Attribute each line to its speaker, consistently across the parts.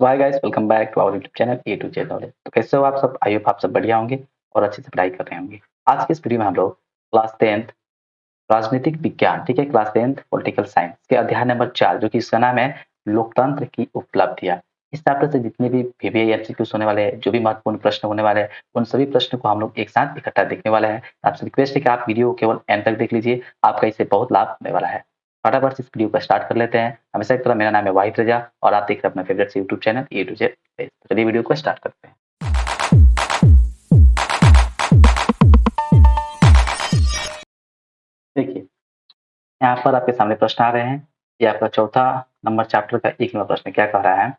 Speaker 1: Hi guys, welcome back to our YouTube channel A to Z knowledge. तो कैसे हो आप सब? आई होप आप सब बढ़िया होंगे और अच्छे से पढ़ाई कर रहे होंगे। आज के इस वीडियो में हम लोग क्लास 10th राजनीतिक विज्ञान, ठीक है, क्लास 10th पॉलिटिकल साइंस के अध्याय नंबर 4 जो कि इसका नाम है लोकतंत्र की उपलब्धियां। इस चैप्टर से जितने भी वीवीआई एमसीक्यूज होने वाले हैं, जो भी महत्वपूर्ण प्रश्न होने वाले हैं, उन सभी प्रश्नों को हम लोग एक साथ इकट्ठा देखने वाले हैं। आपसे रिक्वेस्ट है कि आप वीडियो केवल एंड तक देख लीजिए, आपका इससे बहुत लाभ होने वाला है। फटाफट से इस वीडियो को स्टार्ट कर लेते हैं। हमेशा की तरह मेरा नाम है वाहिद रजा और आप देख रहे हैं अपना favourite YouTube channel A to Z. चलिए वीडियो को स्टार्ट करते हैं। देखिए, यहाँ पर आपके सामने प्रश्न आ रहे हैं। ये आपका चौथा नंबर चैप्टर का 1 नंबर प्रश्न क्या कह रहा है?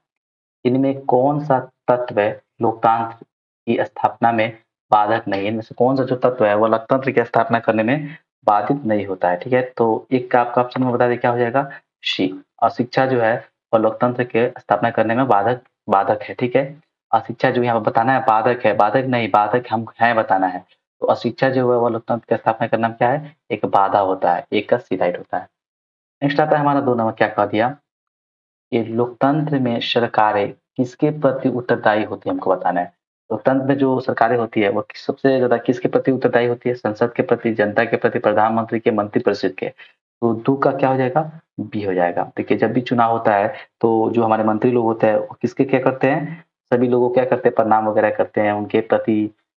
Speaker 1: इनमें कौन सा तत्व लोकतंत्र की स्थापना में बाधक नहीं है? इनमें से कौन सा जो तत्व है वो लोकतंत्र की स्थापना करने में बाधित नहीं होता है? ठीक है, तो एक का आपका ऑप्शन में बता दें क्या हो जाएगा? सी। अशिक्षा जो है वो लोकतंत्र के स्थापना करने में बाधक बाधक है। ठीक है, अशिक्षा जो यहाँ पर बताना है बाधक है, बाधक नहीं, बाधक हम है बताना है। तो अशिक्षा जो है वो लोकतंत्र की स्थापना करना में क्या है? एक बाधा होता है। एक का सी राइट होता है। नेक्स्ट आता है हमारा 2 नंबर, क्या कह दिया? ये लोकतंत्र में सरकारें किसके प्रति उत्तरदायी होती है, हमको बताना है। लोकतंत्र में जो सरकारें होती है वो सबसे ज्यादा किसके प्रति उत्तरदायी होती है? संसद के प्रति, जनता के प्रति, प्रधानमंत्री के, मंत्रिपरिषद के। तो दो का क्या हो जाएगा? बी हो जाएगा। देखिए, जब भी चुनाव होता है तो जो हमारे मंत्री लोग होते हैं वो किसके क्या करते हैं? सभी लोगों क्या करते हैं? प्रणाम वगैरह करते हैं उनके प्रति।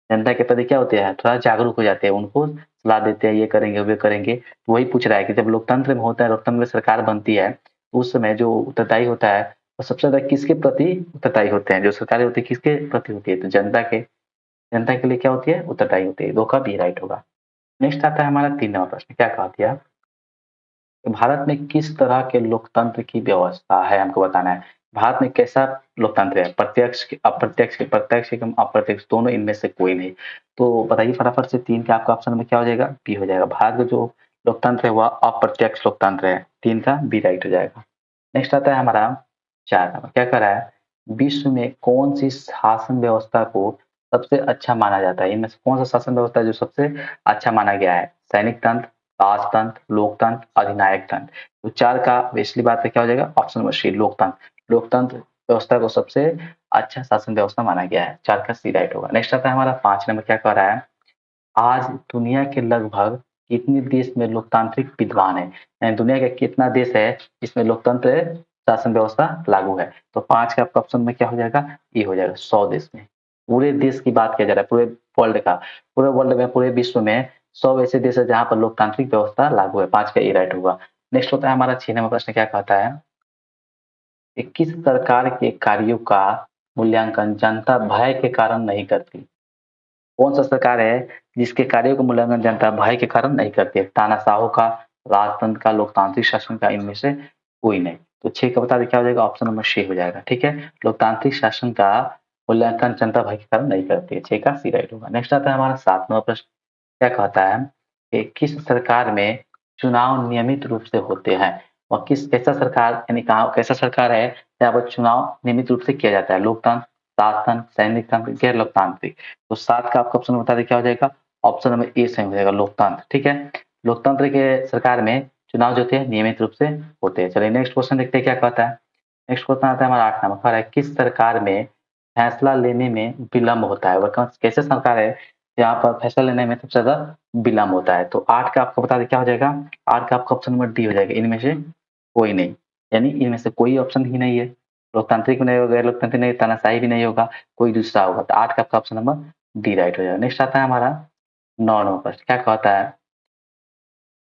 Speaker 1: जनता के प्रति क्या होते हैं? थोड़ा जागरूक हो जाते हैं, उनको सलाह देते हैं, ये करेंगे वे करेंगे। तो वही पूछ रहा है कि जब लोकतंत्र में होता है, लोकतंत्र में सरकार बनती है, उस समय जो उत्तरदायी होता है वो सबसे ज्यादा किसके प्रति उत्तरदायी होते हैं? जो सरकारें होती है किसके प्रति होती है? तो जनता के। जनता के लिए क्या होती है? उत्तरदायी होती है। दो का बी राइट होगा। नेक्स्ट आता है हमारा 3 नंबर प्रश्न, क्या कहा दिया? भारत में किस तरह के लोकतंत्र की व्यवस्था है, हमको बताना है। भारत में कैसा लोकतंत्र है? प्रत्यक्ष, अप्रत्यक्ष, प्रत्यक्ष एवं अप्रत्यक्ष दोनों, इनमें से कोई नहीं। तो बताइए फटाफट से। 3 का आपका ऑप्शन में क्या हो जाएगा? बी हो जाएगा। भारत का जो लोकतंत्र है वह अप्रत्यक्ष लोकतंत्र है। 3 का बी राइट हो जाएगा। नेक्स्ट आता है हमारा 4 नंबर, क्या कर रहा है? विश्व में कौन सी शासन व्यवस्था को सबसे अच्छा माना जाता है? इनमें से कौन सा शासन व्यवस्था है जो सबसे अच्छा माना गया है? सैनिक तंत्र, राजतंत्र, लोकतंत्र, अधिनायक तंत्र। तो 4 का बेसिकली बात है क्या हो जाएगा? ऑप्शन नंबर सी, लोकतंत्र। लोकतंत्र व्यवस्था को सबसे अच्छा शासन व्यवस्था माना गया है। 4 का सी राइट होगा। नेक्स्ट आता है हमारा 5 नंबर, क्या कह रहा है? आज दुनिया के लगभग कितने देश में लोकतांत्रिक विद्वान है? यानी दुनिया का कितना देश है जिसमें लोकतंत्र शासन व्यवस्था लागू है? तो 5 का आपका ऑप्शन में क्या हो जाएगा? ये हो जाएगा 100 देश में। पूरे देश की बात किया जा रहा है, पूरे वर्ल्ड का। पूरे वर्ल्ड में, पूरे विश्व में 100 ऐसे देश है जहां पर लोकतांत्रिक व्यवस्था लागू है। 5 का ए राइट होगा। नेक्स्ट होता है हमारा 6 नंबर प्रश्न, क्या कहता है? कि किस सरकार के कार्यों का मूल्यांकन जनता भय के कारण नहीं करती? कौन सा सरकार है जिसके कार्यों का मूल्यांकन जनता भय के कारण नहीं करती है? तानाशाहों का, राजतंत्र का, लोकतांत्रिक शासन का, इनमें से कोई नहीं। तो 6 का बता दें क्या हो जाएगा? ऑप्शन नंबर सी हो जाएगा। ठीक है, लोकतांत्रिक शासन का मूल्यांकन जनता भय के कारण नहीं करती है। 6 का सी राइट होगा। नेक्स्ट आता है हमारा 7 नंबर प्रश्न, क्या कहता है? कि किस सरकार में चुनाव नियमित रूप से होते हैं? और किस कैसा सरकार, यानी कहा कैसा सरकार है जहाँ पर चुनाव नियमित रूप से किया जाता है? लोकतंत्र, राजतंत्र, सैनिक तंत्र, गैर लोकतांत्रिक। तो 7 का आपका ऑप्शन बता दें क्या हो जाएगा? ऑप्शन नंबर ए सही हो जाएगा, लोकतंत्र। ठीक है, लोकतंत्र के सरकार में चुनाव जो थे नियमित रूप से होते हैं। चलिए नेक्स्ट क्वेश्चन देखते हैं क्या कहता है। नेक्स्ट क्वेश्चन आता है हमारा 8 नंबर, कह रहा है किस सरकार में फैसला लेने में विलंब होता है? वह कैसे सरकार है यहाँ पर फैसला लेने में सबसे ज्यादा विलंब होता है? तो 8 का आपको बता दें क्या हो जाएगा? 8 का आपका ऑप्शन नंबर डी हो जाएगा, इनमें से कोई नहीं। यानी इनमें से कोई ऑप्शन ही नहीं है। लोकतांत्रिक भी नहीं होगा, गैर लोकतांत्रिक नहीं, तानाशाही भी नहीं होगा, कोई दूसरा होगा। तो 8 का आपका ऑप्शन नंबर डी राइट हो जाएगा। नेक्स्ट आता है हमारा 9 नंबर प्रश्न, क्या कहता है?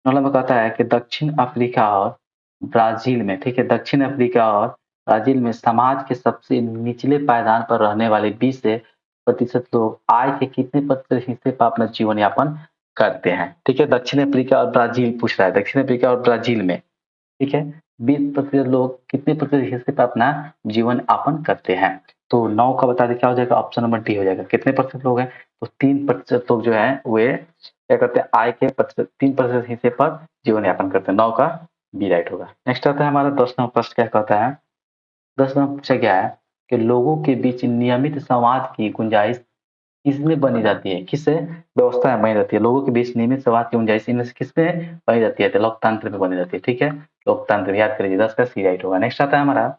Speaker 1: 9 नंबर कहता है कि दक्षिण अफ्रीका और ब्राजील में, ठीक है, दक्षिण अफ्रीका और ब्राजील में समाज के सबसे निचले पायदान पर रहने वाले 20% लोग आय के कितने प्रतिशत हिस्से पर अपना जीवन यापन करते हैं? ठीक है, दक्षिण अफ्रीका और ब्राजील पूछ रहा है, दक्षिण अफ्रीका और ब्राजील में, ठीक है, 20% लोग कितने प्रतिशत हिस्से पर अपना जीवन यापन करते हैं? तो 9 का बता दें क्या हो जाएगा? ऑप्शन नंबर डी हो जाएगा। कितने प्रतिशत लोग हैं? तो 3% लोग जो है वे क्या करते हैं? आय के 3% हिस्से पर जीवन यापन करते हैं। 9 का बी राइट होगा। नेक्स्ट आता है हमारा 10 नंबर प्रश्न, क्या कहता है? 10 नंबर पूछा गया है कि लोगों के बीच नियमित संवाद की गुंजाइश किसमें बनी रहती है? किससे व्यवस्था बनी रहती है? लोगों के बीच नियमित संवाद की गुंजाइश इनमें से किसमें बनी रहती है? तो लोकतंत्र में बनी रहती है। ठीक है, लोकतंत्र याद करिए। 10 का सी राइट होगा। नेक्स्ट आता है हमारा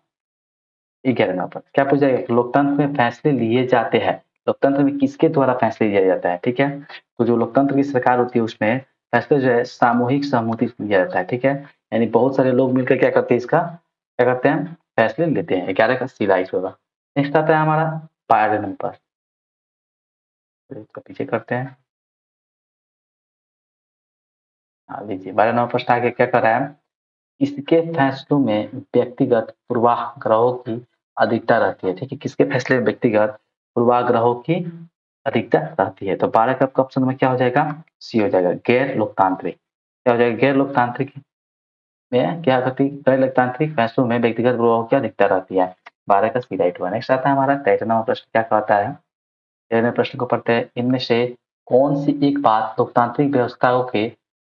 Speaker 1: 11 नंबर क्या पूछा जाएगा? लोकतंत्र में फैसले लिए जाते हैं। लोकतंत्र में किसके द्वारा फैसले लिया जाता है? ठीक है। तो जो लोकतंत्र की सरकार होती है उसमें फैसले जो है सामूहिक सहमति से लिया जाता है। ठीक है। यानी बहुत सारे लोग मिलकर क्या करते हैं इसका क्या करते हैं फैसले लेते हैं। 11 का सी राइट होगा। नेक्स्ट आता है हमारा 12 नंबर। तो इसको पीछे करते हैं। हाँ लीजिए 12 नंबर प्रश्न आगे क्या कर रहा है? इसके फैसलों में व्यक्तिगत पूर्वाग्रहों की अधिकता रहती है। ठीक है। किसके फैसले में व्यक्तिगत पूर्वाग्रहों की अधिकता रहती है? तो 12 का आपका ऑप्शन में क्या हो जाएगा? सी हो जाएगा गैर लोकतांत्रिक। क्या हो जाएगा? गैर लोकतांत्रिक में क्या करती गैर लोकतांत्रिक फैसलों में व्यक्तिगत प्रभाव की अधिकता रहती है। 12 का सी राइट हुआ। नेक्स्ट आता है हमारा 13 नंबर प्रश्न क्या कहता है? 13वें प्रश्न को पढ़ते हैं। इनमें से कौन सी एक बात लोकतांत्रिक व्यवस्थाओं के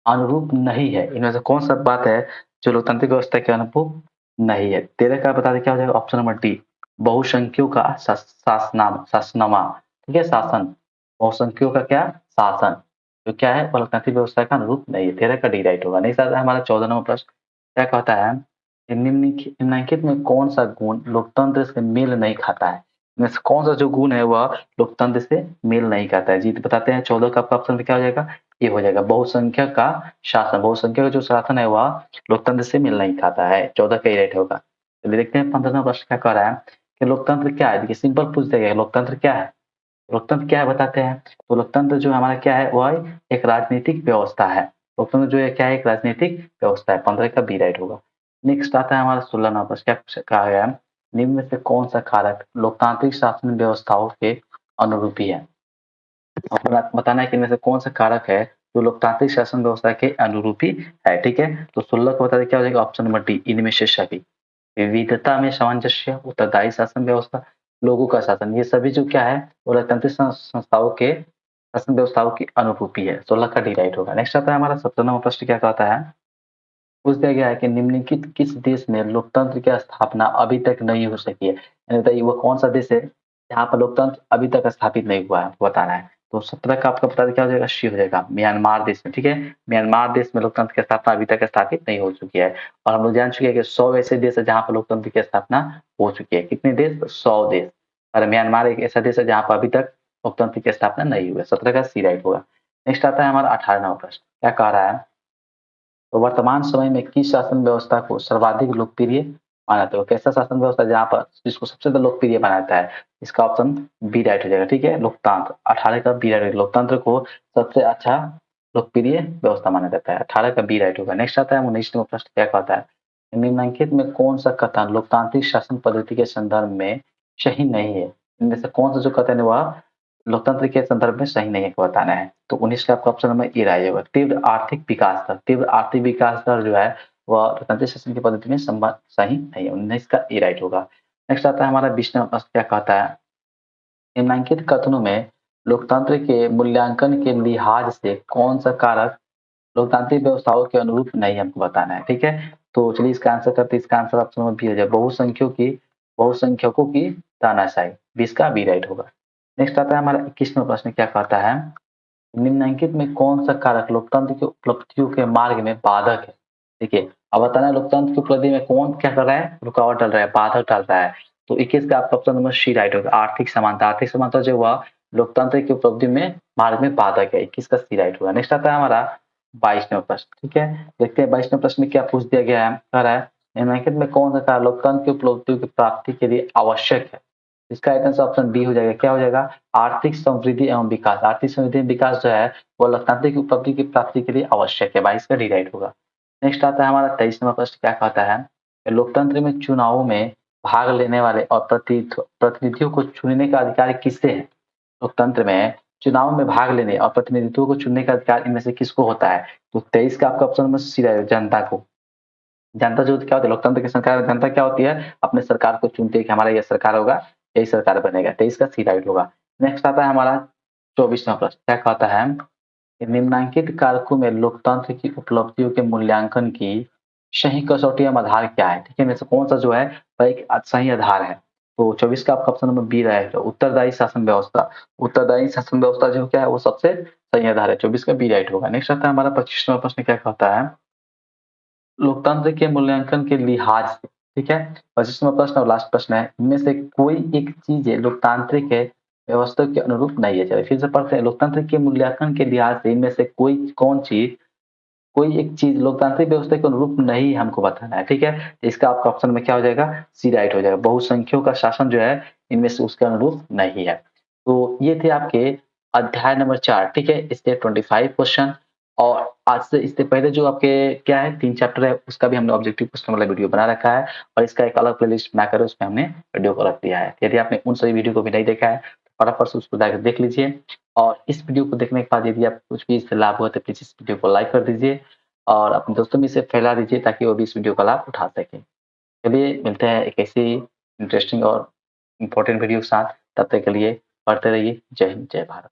Speaker 1: अनुरूप नहीं है? इनमें से कौन सा बात है जो लोकतांत्रिक व्यवस्था के अनुरूप नहीं है? 13 का बता दें क्या हो जाएगा? ऑप्शन नंबर डी बहुसंख्यों का शासनमा। ठीक है शासन। बहुसंख्यों का क्या शासन जो क्या है वो लोकतांत्रिक व्यवस्था का अनुरूप नहीं है। 13 का डी राइट होगा। नेक्स्ट आता है हमारा 14 नंबर प्रश्न क्या कहता है? निम्नलिखित में कौन सा गुण लोकतंत्र से मेल नहीं खाता है? इनमें से कौन सा जो गुण है वह लोकतंत्र से मेल नहीं खाता है? जी तो बताते हैं 14 का आपका ऑप्शन क्या हो जाएगा? ये हो जाएगा बहुसंख्यक का शासन। बहुसंख्यक का जो शासन है वह लोकतंत्र से मेल नहीं खाता है। 14 का ही राइट होगा। चलिए देखते हैं 15वां प्रश्न क्या कह रहा है कि लोकतंत्र क्या है? देखिए सिंपल पूछ दिया गया है, लोकतंत्र क्या है? लोकतंत्र क्या है बताते हैं। तो लोकतंत्र जो हमारा क्या है वह एक राजनीतिक व्यवस्था है। लोकतंत्र जो है क्या है? एक राजनीतिक व्यवस्था है। 15 का बी राइट होगा। नेक्स्ट आता है हमारा 16 नंबर प्रश्न क्या कहा गया है? निम्न में से कौन सा कारक लोकतांत्रिक शासन व्यवस्थाओं के अनुरूपी है? आपको बताना है कि इनमें से कौन सा कारक है जो लोकतांत्रिक शासन व्यवस्था के अनुरूपी है। ठीक है। तो 16 को बता दें क्या हो जाएगा? ऑप्शन नंबर डी इनमें से सभी। विविधता में सामंजस्य, उत्तरदायी शासन व्यवस्था, लोगों का शासन, ये सभी जो क्या है वो लोकतांत्रिक संस्थाओं के शासन व्यवस्थाओं की अनुरूपी है। 16 का डी राइट होगा। नेक्स्ट आता है हमारा 17 नंबर प्रश्न क्या कहता है? पूछ दिया गया है कि निम्नलिखित किस देश में लोकतंत्र की स्थापना अभी तक नहीं हो सकी है? यानी बताइए वो कौन सा देश है जहाँ पर लोकतंत्र अभी तक स्थापित नहीं हुआ है? आपको बताना है। तो 17 का आपका बता दें क्या हो जाएगा? सी हो जाएगा म्यांमार देश में। ठीक है। म्यांमार देश में लोकतंत्र की स्थापना अभी तक स्थापित नहीं हो चुकी है। और हम लोग जान चुके हैं कि 100 ऐसे देश है जहाँ पर लोकतंत्र की स्थापना हो चुकी है। कितने देश? 100 देश। और म्यांमार एक ऐसा देश है जहाँ पर अभी तक लोकतंत्र की स्थापना नहीं हुई है। 17 का सी राइट होगा। नेक्स्ट आता है हमारा 18वां प्रश्न क्या कह रहा है? तो वर्तमान समय में किस शासन व्यवस्था को सर्वाधिक लोकप्रिय माना जाता है? कैसा शासन व्यवस्था जहाँ पर जिसको सबसे ज्यादा लोकप्रिय माना जाता है? इसका ऑप्शन बी राइट हो जाएगा। ठीक है। लोकतंत्र 18 का बी राइट। लोकतंत्र को सबसे अच्छा लोकप्रिय व्यवस्था माना जाता है। 18 का बी राइट होगा। नेक्स्ट आता है 19वां प्रश्न क्या कहता है? निम्नलिखित में कौन सा कथन लोकतांत्रिक शासन पद्धति के संदर्भ में सही नहीं है? इनमें से कौन सा जो कथन है वह लोकतंत्र के संदर्भ में सही नहीं है को बताना है। तो 19 का आपका ऑप्शन नंबर ए रहा होगा। तीव्र आर्थिक विकास दर। तीव्र आर्थिक विकास दर जो है वह लोकतांत्रिक शासन की पद्धति में सही नहीं है। 19 का ए राइट होगा। नेक्स्ट आता है हमारा 20वां प्रश्न क्या कहता है? निम्नलिखित कथनों में लोकतंत्र के मूल्यांकन के लिहाज से कौन सा कारक लोकतांत्रिक व्यवस्थाओं के अनुरूप नहीं हमको बताना है। ठीक है। तो चलिए इसका आंसर करते हैं। इसका आंसर ऑप्शन नंबर बी हो जाए बहुसंख्यकों की तानाशाही। 20 का बी राइट होगा। नेक्स्ट आता है हमारा 21वां प्रश्न क्या कहता है? निम्नलिखित में कौन सा कारक लोकतंत्र की उपलब्धियों के मार्ग में बाधक है? देखिए अब बताना है लोकतंत्र की उपलब्धि में कौन क्या कर रहा है? रुकावट डाल रहा है, बाधक डाल रहा है। तो 21 का आपका ऑप्शन नंबर सी राइट होगा। आर्थिक समानता। आर्थिक समानता जो हुआ लोकतंत्र की उपलब्धि में मार्ग में बाधक है। 21 का सी राइट होगा। नेक्स्ट आता है हमारा 22वां प्रश्न। ठीक है। देखते हैं 22वें प्रश्न में क्या पूछ दिया गया है? कह रहा है निम्नलिखित में कौन सा कारक लोकतंत्र की उपलब्धियों की प्राप्ति के लिए आवश्यक है? इसका राइट आंसर ऑप्शन बी हो जाएगा। क्या हो जाएगा? आर्थिक समृद्धि एवं विकास। आर्थिक समृद्धि एवं विकास जो है वो लोकतांत्रिक उपलब्धि की प्राप्ति के लिए आवश्यक है। 22 का डी राइट होगा। नेक्स्ट आता है हमारा 23वां प्रश्न क्या कहता है? लोकतंत्र में चुनावों में भाग लेने वाले और प्रतिनिधियों को चुनने का अधिकार किससे है? लोकतंत्र में चुनाव में भाग लेने और प्रतिनिधित्व को चुनने का अधिकार इनमें से किसको होता है? तो 23 का आपका ऑप्शन नंबर सी रहेगा जनता को। जनता जो क्या होती है लोकतंत्र की सरकार जनता क्या होती है? अपने सरकार को चुनती है कि हमारा यह सरकार होगा, यही सरकार बनेगा। 23 का सी राइट होगा। नेक्स्ट आता है हमारा 24वां प्रश्न क्या कहता है? निम्नलिखित कारकों में लोकतंत्र की उपलब्धियों के मूल्यांकन की सही कसौटी एवं आधार क्या है? ठीक है। इनमें से कौन सा जो है वह एक सही आधार है? तो 24 का आपका ऑप्शन नंबर बी रहेगा उत्तरदायी शासन व्यवस्था। उत्तरदायी शासन व्यवस्था जो क्या है वो सबसे सही आधार है। 24 का बी राइट होगा। नेक्स्ट आता है हमारा 25वां प्रश्न क्या कहता है? लोकतंत्र के मूल्यांकन के लिहाज से ठीक है। 25वां प्रश्न और लास्ट प्रश्न है, इनमें से कोई एक चीज़ लोकतांत्रिक व्यवस्था के अनुरूप नहीं है। चलिए फिर से पढ़ते हैं, लोकतंत्र के मूल्यांकन के लिहाज से इनमें से कोई एक चीज़ लोकतांत्रिक व्यवस्था के अनुरूप नहीं हमको बताना है, ठीक है? तो इसका आपका ऑप्शन में क्या हो जाएगा? सी राइट हो जाएगा। बहुसंख्यों का शासन जो है, इनमें से उसके अनुरूप नहीं है। तो ये थे आपके अध्याय नंबर 4, ठीक है? इसके 25 क्वेश्चन और आज से इससे पहले जो आपके क्या है 3 चैप्टर है, उसका भी हमने ऑब्जेक्टिव क्वेश्चन वाला वीडियो बना रखा है और इसका एक अलग प्लेलिस्ट बनाकर उसमें हमने वीडियो को रख दिया है। यदि आपने उन सभी वीडियो को भी नहीं देखा है, तो फटाफट से उसको जाकर देख लीजिए और इस वीडियो को देखने के बाद यदि आपको कुछ भी इससे लाभ हुआ तो प्लीज़ इस वीडियो को लाइक कर दीजिए और अपने दोस्तों में इसे फैला दीजिए ताकि वो भी इस वीडियो का लाभ उठा सकें। चलिए मिलते हैं एक ऐसी इंटरेस्टिंग और इम्पोर्टेंट वीडियो के साथ, तब तक के लिए पढ़ते रहिए। जय हिंद, जय भारत।